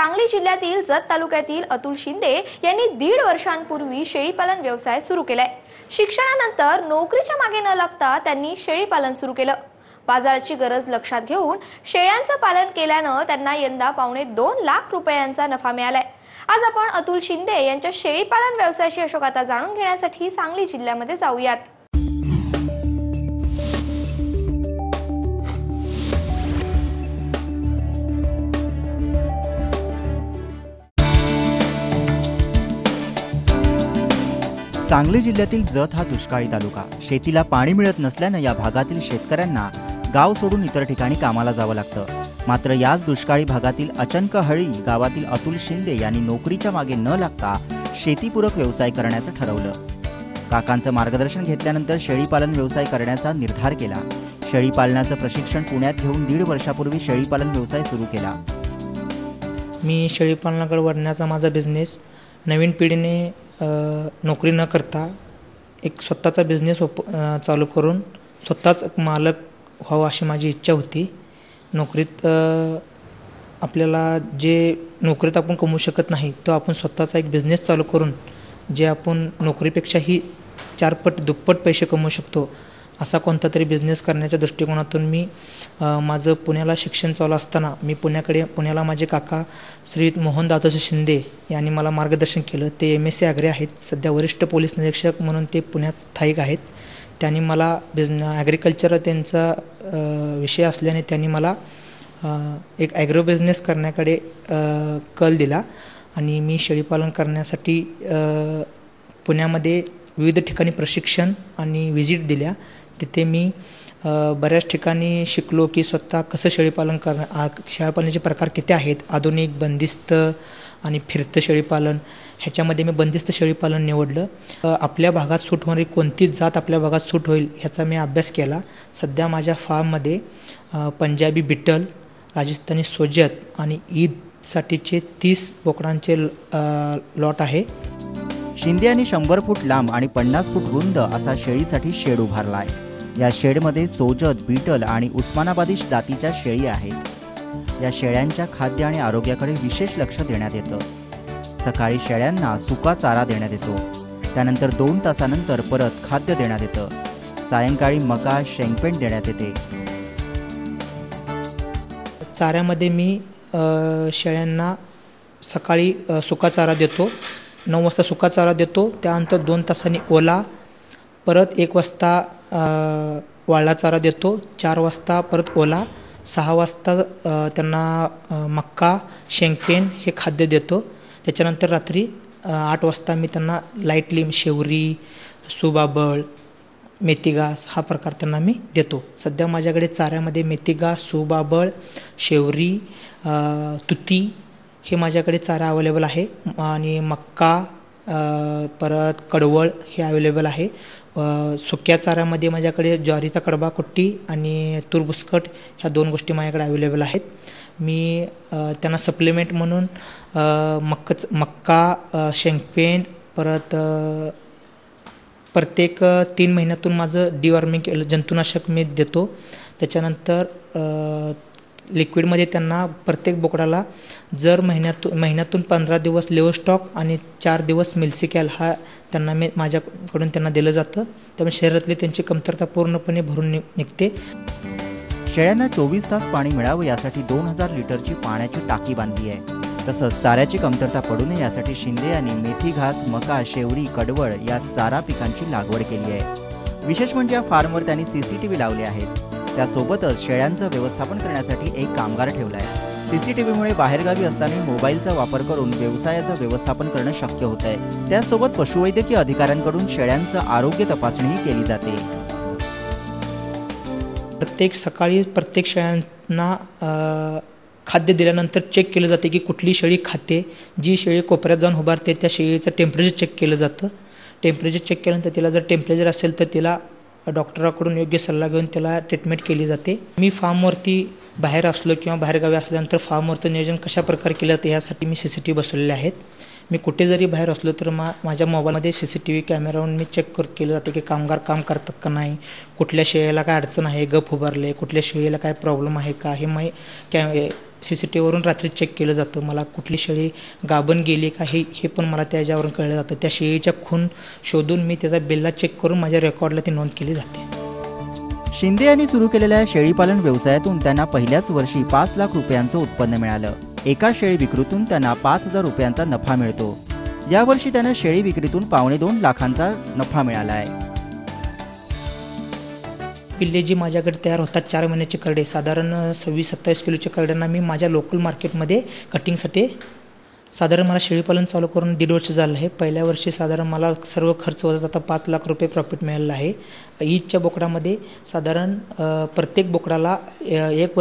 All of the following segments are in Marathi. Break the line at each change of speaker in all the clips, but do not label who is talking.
सांगली जिल्ह्यातील जत तालुक्यातील अतुल शिंदे यांनी 1.5 वर्षांपूर्वी शेळीपालन व्यवसाय सुरू केलाय। शिक्षणानंतर नोकरीच्या मागे न लागता त्यांनी शेळीपालन सुरू केलं। बाजाराची गरज लक्षात घेऊन शेळ्यांचं पालन केल्यानं त्यांना यंदा पावणे 2 लाख रुपयांचा नफा मिळालाय। आज आपण अतुल शिंदे यांच्या शेळीपालन व्यवसायाची यशोगाथा जाणून घेण्यासाठी सांगली जिल्ह्यामध्ये जाऊयात।
सांगली जिल्ह्यातील जत हा दुष्काळी तालुका। शेतीला पाणी मिळत नसल्याने या भागातील शेतकऱ्यांना गाव सोडून इतर ठिकाणी कामाला जावं लागतं। मात्र याच दुष्काळी भागातील अचनकहळी गावातील अतुल शिंदे यांनी नोकरीच्या मागे न लागता शेतीपूरक व्यवसाय करण्याचं ठरवलं। काकांचं मार्गदर्शन घेतल्यानंतर शेळीपालन व्यवसाय करण्याचा निर्धार केला। शेळीपालनाचं प्रशिक्षण पुण्यात घेऊन 1.5 वर्षापूर्वी शेळीपालन व्यवसाय सुरू केला।
मी शेळीपालनाकडे वळण्याचा माझा बिझनेस नवीन पिढीने नोकरी न करता एक स्वतःचा बिझनेस चालू करून स्वतःच मालक व्हावं अशी माझी इच्छा होती। नोकरीत आपल्याला जे नोकरीत आपण कमवू शकत नाही तो आपण स्वतःचा एक बिझनेस चालू करून जे आपण नोकरीपेक्षाही 4 पट दुप्पट पैसे कमवू शकतो असा कोणता तरी बिझनेस करण्याच्या दृष्टिकोनातून मी माझं पुण्याला शिक्षण चालू असताना मी पुण्याला माझे काका श्री मोहन दादाजी शिंदे यांनी मला मार्गदर्शन केलं। ते MSc ॲग्री आहेत, सध्या वरिष्ठ पोलीस निरीक्षक म्हणून ते पुण्यात स्थायिक आहेत। त्यांनी मला ॲग्रिकल्चर त्यांचा विषय असल्याने त्यांनी मला एक ॲग्रो बिझनेस करण्याकडे कल दिला आणि मी शेळीपालन करण्यासाठी पुण्यामध्ये विविध ठिकाणी प्रशिक्षण आणि व्हिजिट दिल्या। तिथे मी बऱ्याच ठिकाणी शिकलो की स्वतः कसं शेळीपालनाचे प्रकार किती आहेत, आधुनिक, बंदिस्त आणि फिरतं शेळीपालन। ह्याच्यामध्ये मी बंदिस्त शेळीपालन निवडलं। आपल्या भागात सूट होणारी कोणती जात आपल्या भागात सूट होईल ह्याचा मी अभ्यास केला। सध्या माझ्या फार्ममध्ये पंजाबी बिटल, राजस्थानी सोजत आणि ईदसाठीचे 30 बोकडांचे लॉट आहे।
शिंदे यांनी 100 फूट लांब आणि 50 फूट रुंद असा शेळीसाठी शेड उभारलाय। या शेडमध्ये सोजत, बीटल आणि उस्मानाबादी जातीच्या शेळी आहेत। या शेळ्यांच्या खाद्य आणि आरोग्याकडे विशेष लक्ष देण्यात येतं। सकाळी शेळ्यांना सुका चारा देण्यात येतो, त्यानंतर 2 तासानंतर परत खाद्य देण्यात येतं। सायंकाळी मका, शेंगपेंड देण्यात येते।
चाऱ्यामध्ये मी शेळ्यांना सकाळी सुका चारा देतो, 9 वाजता सुका चारा देतो, त्यानंतर 2 तासांनी ओला, परत 1 वाजता वाळला चारा देतो, 4 वाजता परत ओला, 6 वाजता त्यांना मक्का, शेंगपेंड हे खाद्य देतो। त्याच्यानंतर रात्री 8 वाजता मी त्यांना लाईटली शेवरी, सुबाबळ, मेथीघास हा प्रकार त्यांना मी देतो। सध्या माझ्याकडे चाऱ्यामध्ये मेथीघास, सुबाबळ, शेवरी, तुती हे माझ्याकडे चारा अवेलेबल आहे आणि मक्का, परत कडवळ हे अवेलेबल आहे। सुक्या चाऱ्यामध्ये माझ्याकडे ज्वारीचा कडबा कुट्टी आणि तूर बुसकट ह्या 2 गोष्टी माझ्याकडे अवेलेबल आहेत। मी त्यांना सप्लिमेंट म्हणून मक्का, शेंगपेंड, परत प्रत्येक 3 महिन्यातून माझं डिवॉर्मिंग जंतुनाशक मी देतो। त्याच्यानंतर लिक्विडमध्ये त्यांना प्रत्येक बोकडाला जर महिन्यातून 15 दिवस लेवोस्टॉक आणि 4 दिवस मिल्सिकॅल हा त्यांना माझ्याकडून त्यांना दिलं जातं। त्यामुळे शरीरातली त्यांची कमतरता पूर्णपणे भरून निघते।
शेळ्यांना 24 तास पाणी मिळावं यासाठी 2000 लिटरची पाण्याची टाकी बांधली आहे। तसंच चाऱ्याची कमतरता पडू नये यासाठी शिंदे यांनी मेथी घास, मका, शेवरी, कडवळ या चारा पिकांची लागवड केली आहे। विशेष म्हणजे या फार्मवर त्यांनी CCTV लावले आहेत। त्यासोबतच शेळ्यांचं व्यवस्थापन करण्यासाठी एक कामगार ठेवला आहे। CCTVमुळे बाहेरगावी असताना मोबाईलचा वापर करून व्यवसायाचं व्यवस्थापन करणं शक्य होत आहे। त्यासोबत पशुवैद्यकीय अधिकाऱ्यांकडून शेळ्यांचं आरोग्य तपासणीही केली जाते।
प्रत्येक सकाळी प्रत्येक शेळ्यांना खाद्य दिल्यानंतर चेक केलं जाते की कुठली शेळी खाते। जी शेळी कोपऱ्यात जाऊन उभारते त्या शेळीचं टेम्परेचर चेक केलं जातं। टेम्परेचर चेक केल्यानंतर तिला जर टेम्परेचर असेल तर तिला डॉक्टराकडून योग्य सल्ला घेऊन त्याला ट्रीटमेंट केली जाते। मी फार्मवरती बाहेर असलो किंवा बाहेरगावी असल्यानंतर फार्मवरचं नियोजन कशा प्रकारे केलं जातं यासाठी मी CCTV बसवलेले आहेत। मी कुठे जरी बाहेर असलो तर माझ्या मोबाईलमध्ये CCTV कॅमेरावरून मी चेक केलं जातं की कामगार काम करतात का नाही, कुठल्या शेळीला काय अडचण आहे, गप उभारले, कुठल्या शेळीला काय प्रॉब्लेम आहे का, हे CCTVवरून रात्री चेक केलं जातं. मला कुठली शेळी गाभण गेली का हे पण मला त्याच्यावरून कळलं जातं. त्या शेळीच्या खून शोधून मी त्याचा बिल्ला चेक करून माझ्या रेकॉर्डला ती नोंद केली जाते.
शिंदे यांनी सुरू केलेल्या शेळीपालन व्यवसायातून त्यांना पहिल्याच वर्षी 5 लाख रुपयांचं उत्पन्न मिळालं. एका शेळी विक्रीतून त्यांना 5,000 रुपयांचा नफा मिळतो. यावर्षी त्यांना शेळी विक्रीतून 2.25 लाखांचा नफा मिळाला आहे.
पिल्ले जी माझ्याकडे तयार होतात 4 महिन्याचे करडे, साधारण 26-27 किलोच्या करड्यांना मी माझ्या लोकल मार्केटमध्ये कटिंगसाठी साधारण मला शेळीपालन चालू करून 1.5 वर्ष झालं आहे. पहिल्या वर्षी साधारण मला सर्व खर्च वजा जाता 5 लाख रुपये प्रॉफिट मिळालं आहे. ईदच्या बोकडामध्ये साधारण प्रत्येक बोकडाला एक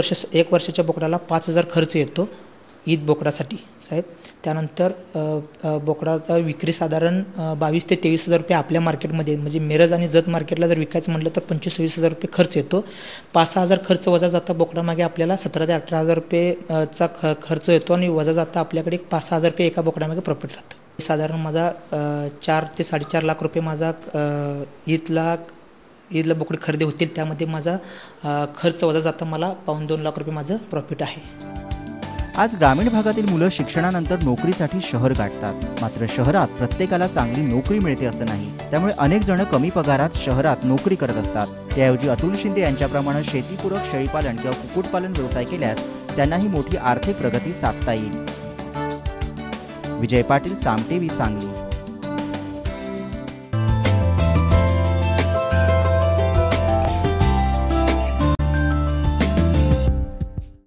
वर्षाच्या बोकडाला 5,000 खर्च येतो ईद बोकडासाठी साहेब. त्यानंतर बोकडाचा विक्री साधारण 22,000 ते 23,000 रुपये आपल्या मार्केटमध्ये, म्हणजे मिरज आणि जत मार्केटला जर विकायचं म्हटलं तर 25,000-26,000 रुपये खर्च येतो. 5,000 खर्च वजा जाता बोकडामागे आपल्याला 17,000 ते 18,000 रुपयेचा खर्च येतो आणि वजा जाता आपल्याकडे 5,000 रुपये एका बोकडामागे प्रॉफिट राहतं. साधारण माझा 4 ते 4.5 लाख रुपये माझा ईदला बोकडे खरेदी होतील. त्यामध्ये माझा खर्च वजा जाता मला 2.25 लाख रुपये माझं प्रॉफिट आहे.
आज ग्रामीण भागातील मुलं शिक्षणानंतर नोकरीसाठी शहर गाठतात. मात्र शहरात प्रत्येकाला चांगली नोकरी मिळते असं नाही. त्यामुळे अनेक जण कमी पगारात शहरात नोकरी करत असतात. त्याऐवजी अतुल शिंदे यांच्याप्रमाणे शेतीपूरक शेळीपालन किंवा कुक्कुटपालन व्यवसाय केल्यास त्यांनाही मोठी आर्थिक प्रगती साधता येईल. विजय पाटील, साम टीव्ही, सांगली.